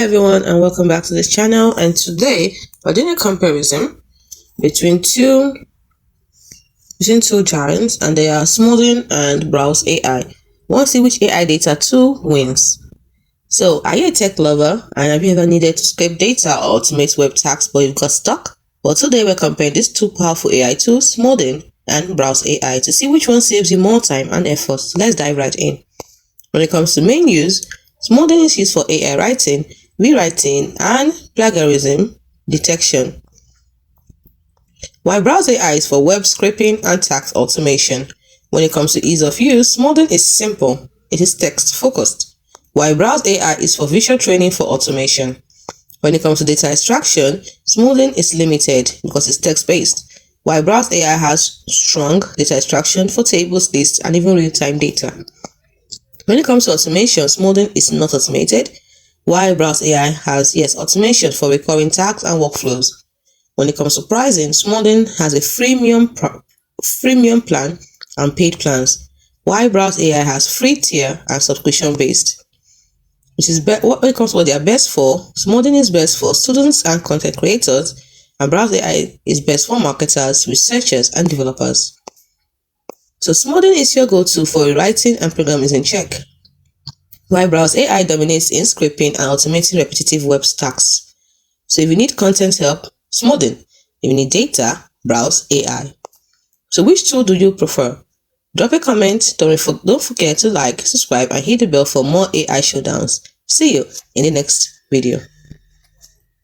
everyone, and welcome back to this channel. And today we're doing a comparison between two giants, and they are Smodin and Browse AI. We want to see which AI data tool wins. So, are you a tech lover and have you ever needed to scrape data or automate web tasks but you've got stuck? Well, today we're comparing these two powerful AI tools, Smodin and Browse AI, to see which one saves you more time and effort. So let's dive right in. When it comes to main use, Smodin is used for AI writing, rewriting, and plagiarism detection, while Browse AI is for web scraping and task automation. When it comes to ease of use, Smodin is simple. It is text-focused, while Browse AI is for visual training for automation. When it comes to data extraction, Smodin is limited because it's text-based, while Browse AI has strong data extraction for tables, lists, and even real-time data. When it comes to automation, Smodin is not automated, while Browse AI has, automation for recurring tasks and workflows. When it comes to pricing, Smodin has a freemium plan and paid plans, while Browse AI has free tier and subscription-based. When it comes to what they are best for, Smodin is best for students and content creators, and Browse AI is best for marketers, researchers, and developers. So Smodin is your go-to for rewriting and programming in check, while Browse AI dominates in scraping and automating repetitive web tasks. So if you need content help, Smodin. If you need data, Browse AI. So which tool do you prefer? Drop a comment, don't forget to like, subscribe, and hit the bell for more AI showdowns. See you in the next video.